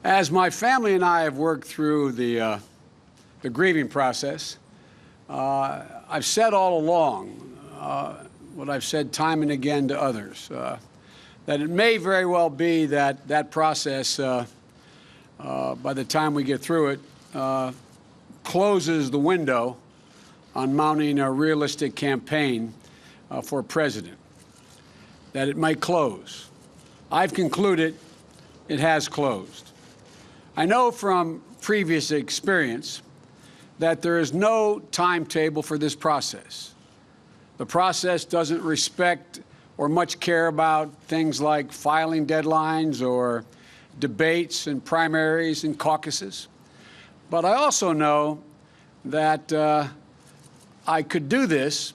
As my family and I have worked through the grieving process, I've said all along what I've said time and again to others, that it may very well be that that process, by the time we get through it, closes the window on mounting a realistic campaign for president, that it might close. I've concluded it has closed. I know from previous experience that there is no timetable for this process. The process doesn't respect or much care about things like filing deadlines or debates and primaries and caucuses. But I also know that I couldn't do this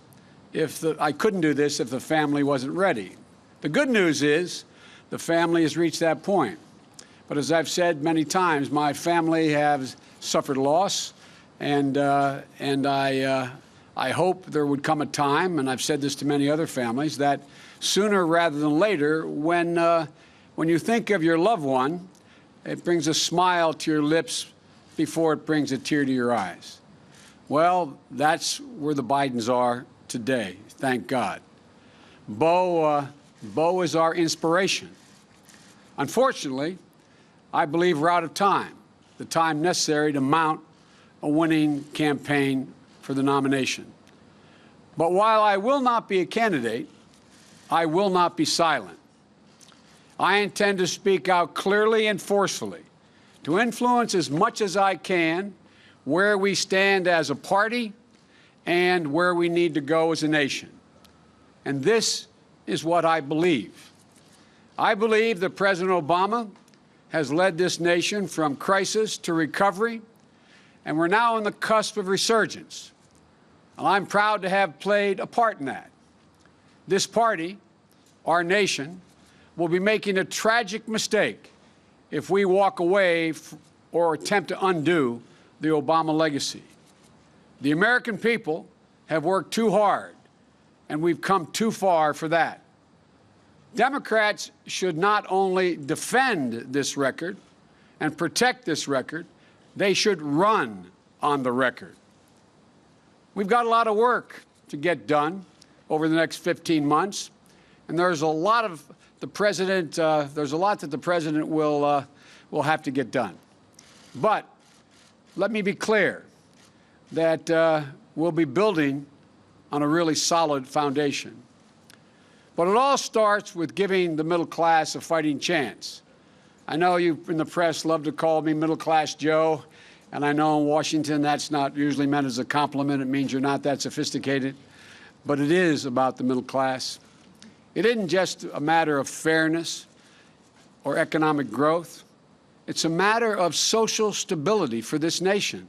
if the family wasn't ready. The good news is the family has reached that point. But as I've said many times, my family has suffered loss, and I hope there would come a time, and I've said this to many other families, that sooner rather than later, when you think of your loved one, it brings a smile to your lips before it brings a tear to your eyes. Well, that's where the Bidens are today, thank God. Beau is our inspiration. Unfortunately, I believe we're out of time, the time necessary to mount a winning campaign for the nomination. But while I will not be a candidate, I will not be silent. I intend to speak out clearly and forcefully, to influence as much as I can where we stand as a party and where we need to go as a nation. And this is what I believe. I believe that President Obama has led this nation from crisis to recovery, and we're now on the cusp of resurgence. And I'm proud to have played a part in that. This party, our nation, will be making a tragic mistake if we walk away or attempt to undo the Obama legacy. The American people have worked too hard, and we've come too far for that. Democrats should not only defend this record and protect this record, they should run on the record. We've got a lot of work to get done over the next 15 months, and there's a lot that the president will have to get done. But let me be clear that we'll be building on a really solid foundation. But it all starts with giving the middle class a fighting chance. I know you in the press love to call me middle-class Joe, and I know in Washington that's not usually meant as a compliment. It means you're not that sophisticated. But it is about the middle class. It isn't just a matter of fairness or economic growth. It's a matter of social stability for this nation.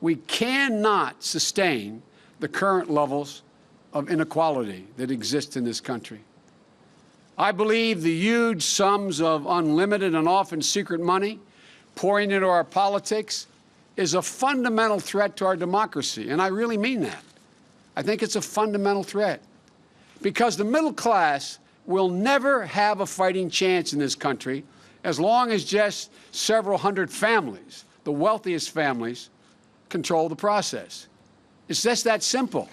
We cannot sustain the current levels of inequality that exist in this country. I believe the huge sums of unlimited and often secret money pouring into our politics is a fundamental threat to our democracy, and I really mean that. I think it's a fundamental threat because the middle class will never have a fighting chance in this country as long as just several hundred families, the wealthiest families, control the process. It's just that simple.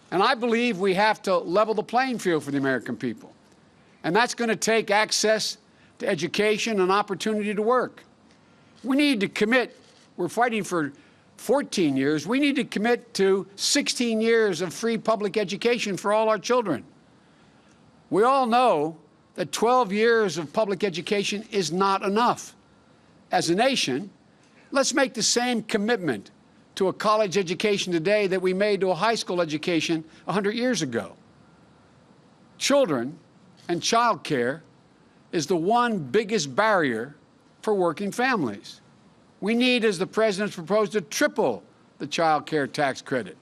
And I believe we have to level the playing field for the American people. And that's going to take access to education and opportunity to work. We need to commit, we're fighting for 14 years, we need to commit to 16 years of free public education for all our children. We all know that 12 years of public education is not enough. As a nation, let's make the same commitment to a college education today that we made to a high school education 100 years ago. Children and child care is the one biggest barrier for working families. We need, as the President's proposed, to triple the child care tax credit.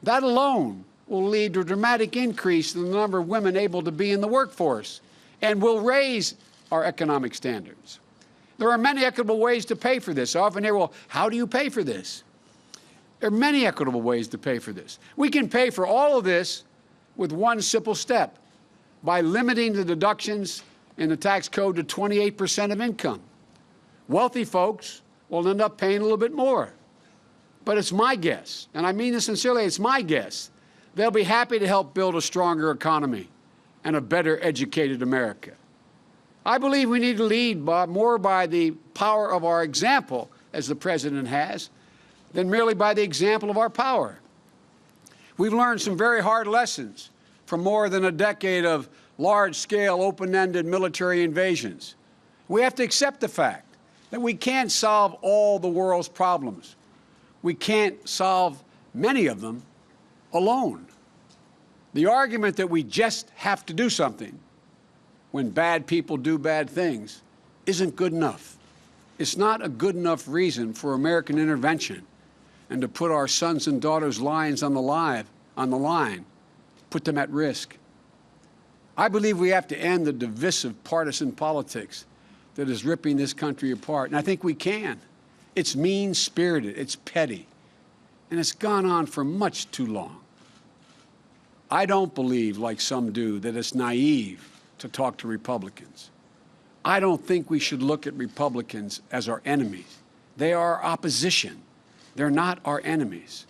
That alone will lead to a dramatic increase in the number of women able to be in the workforce and will raise our economic standards. There are many equitable ways to pay for this. I often hear, well, how do you pay for this? There are many equitable ways to pay for this. We can pay for all of this with one simple step, by limiting the deductions in the tax code to 28% of income. Wealthy folks will end up paying a little bit more. But it's my guess, and I mean this sincerely, it's my guess, they'll be happy to help build a stronger economy and a better educated America. I believe we need to lead more by the power of our example, as the President has, than merely by the example of our power. We've learned some very hard lessons from more than a decade of large-scale, open-ended military invasions. We have to accept the fact that we can't solve all the world's problems. We can't solve many of them alone. The argument that we just have to do something when bad people do bad things isn't good enough. It's not a good enough reason for American intervention and to put our sons and daughters' lives on the line, put them at risk. I believe we have to end the divisive partisan politics that is ripping this country apart, and I think we can. It's mean-spirited, it's petty, and it's gone on for much too long. I don't believe, like some do, that it's naive to talk to Republicans. I don't think we should look at Republicans as our enemies. They are our opposition. They're not our enemies.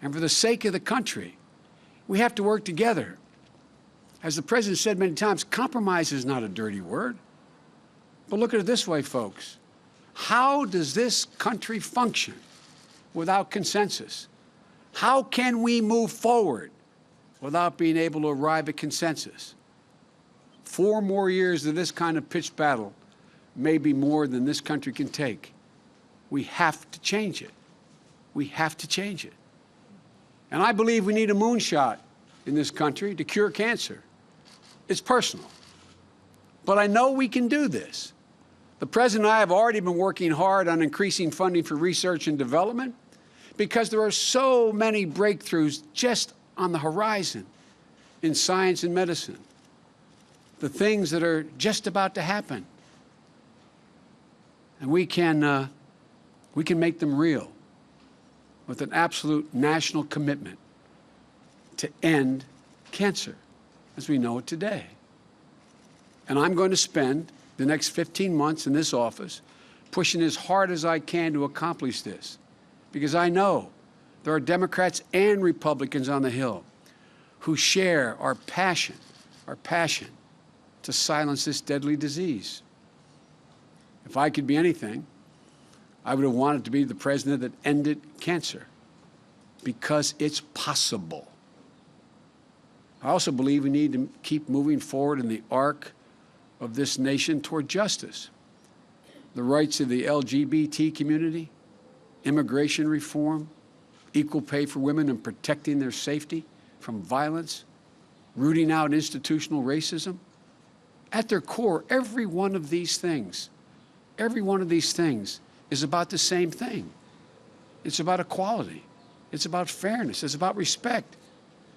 And for the sake of the country, we have to work together. As the President said many times, compromise is not a dirty word. But look at it this way, folks. How does this country function without consensus? How can we move forward without being able to arrive at consensus? 4 more years of this kind of pitched battle may be more than this country can take. We have to change it. We have to change it. And I believe we need a moonshot in this country to cure cancer. It's personal. But I know we can do this. The President and I have already been working hard on increasing funding for research and development because there are so many breakthroughs just on the horizon in science and medicine. The things that are just about to happen. And we can make them real with an absolute national commitment to end cancer as we know it today. And I'm going to spend the next 15 months in this office pushing as hard as I can to accomplish this, because I know there are Democrats and Republicans on the Hill who share our passion to silence this deadly disease. If I could be anything, I would have wanted to be the president that ended cancer, because it's possible. I also believe we need to keep moving forward in the arc of this nation toward justice. The rights of the LGBT community, immigration reform, equal pay for women and protecting their safety from violence, rooting out institutional racism. At their core, every one of these things is about the same thing. It's about equality. It's about fairness. It's about respect.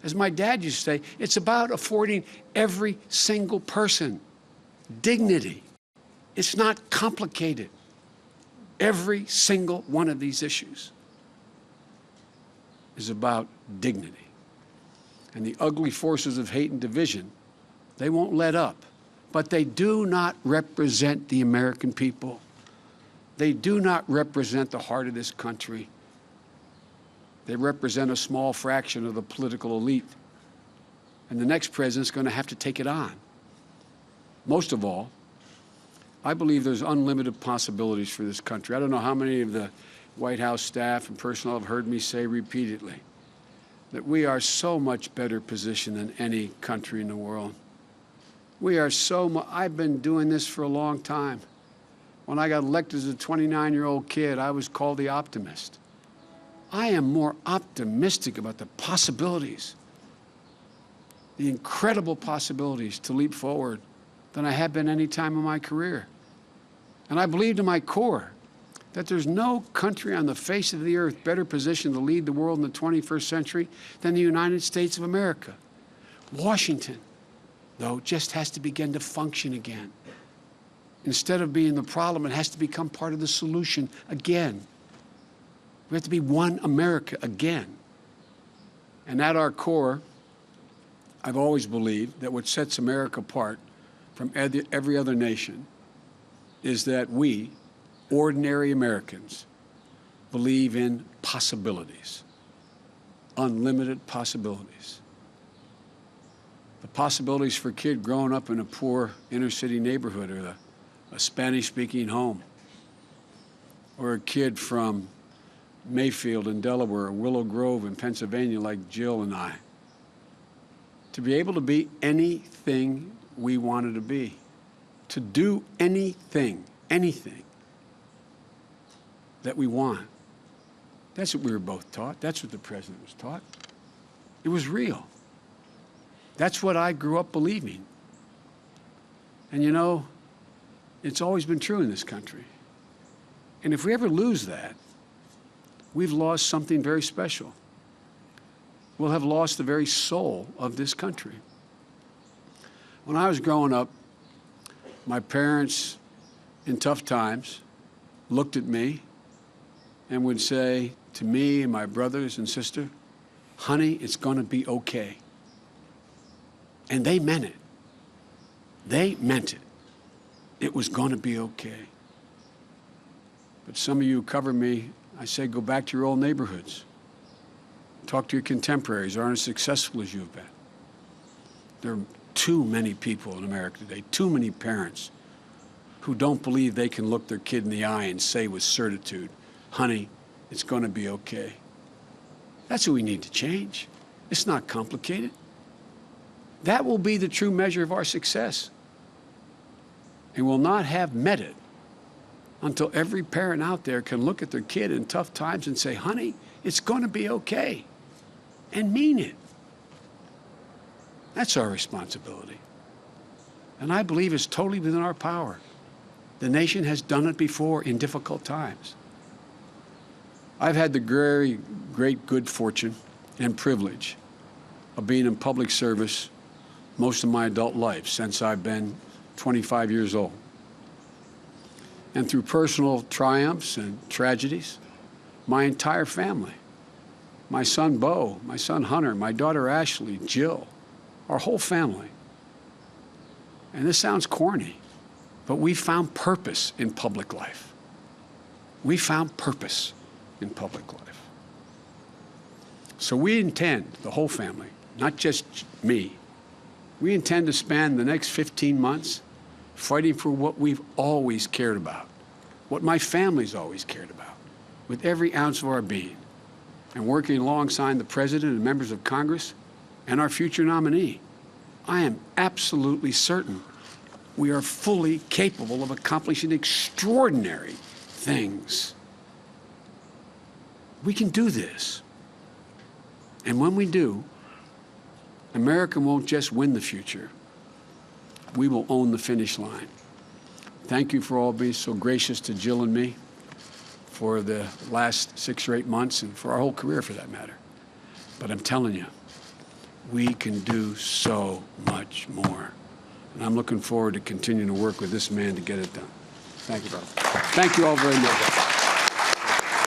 As my dad used to say, it's about affording every single person dignity. It's not complicated. Every single one of these issues is about dignity. And the ugly forces of hate and division, they won't let up. But they do not represent the American people. They do not represent the heart of this country. They represent a small fraction of the political elite. And the next president's going to have to take it on. Most of all, I believe there's unlimited possibilities for this country. I don't know how many of the White House staff and personnel have heard me say repeatedly that we are so much better positioned than any country in the world. We are I've been doing this for a long time. When I got elected as a 29-year-old kid, I was called the optimist. I am more optimistic about the possibilities, the incredible possibilities to leap forward than I have been any time in my career. And I believe to my core that there's no country on the face of the earth better positioned to lead the world in the 21st century than the United States of America. Washington, though, just has to begin to function again. Instead of being the problem, it has to become part of the solution again. We have to be one America again. And at our core, I've always believed that what sets America apart from every other nation is that we, ordinary Americans, believe in possibilities, unlimited possibilities. The possibilities for a kid growing up in a poor inner-city neighborhood, or a Spanish-speaking home, or a kid from Mayfield in Delaware, or Willow Grove in Pennsylvania like Jill and I, to be able to be anything we wanted to be, to do anything that we want. That's what we were both taught. That's what the president was taught. It was real. That's what I grew up believing. And you know, it's always been true in this country. And if we ever lose that, we've lost something very special. We'll have lost the very soul of this country. When I was growing up, my parents, in tough times, looked at me and would say to me and my brothers and sister, "Honey, it's going to be okay." And they meant it. They meant it. It was going to be okay. But some of you who cover me, I say, go back to your old neighborhoods. Talk to your contemporaries who aren't as successful as you've been. There are too many people in America today, too many parents who don't believe they can look their kid in the eye and say with certitude, "Honey, it's going to be okay." That's what we need to change. It's not complicated. That will be the true measure of our success. And we'll not have met it until every parent out there can look at their kid in tough times and say, "Honey, it's going to be okay," and mean it. That's our responsibility. And I believe it's totally within our power. The nation has done it before in difficult times. I've had the very great good fortune and privilege of being in public service most of my adult life, since I've been 25 years old. And through personal triumphs and tragedies, my entire family, my son Bo, my son Hunter, my daughter Ashley, Jill, our whole family. And this sounds corny, but we found purpose in public life. We found purpose in public life. So we intend, the whole family, not just me, we intend to spend the next 15 months fighting for what we've always cared about, what my family's always cared about, with every ounce of our being, and working alongside the President and members of Congress and our future nominee. I am absolutely certain we are fully capable of accomplishing extraordinary things. We can do this. And when we do, America won't just win the future. We will own the finish line. Thank you for all being so gracious to Jill and me for the last 6 or 8 months, and for our whole career for that matter. But I'm telling you, we can do so much more. And I'm looking forward to continuing to work with this man to get it done. Thank you, brother. Thank you all very much.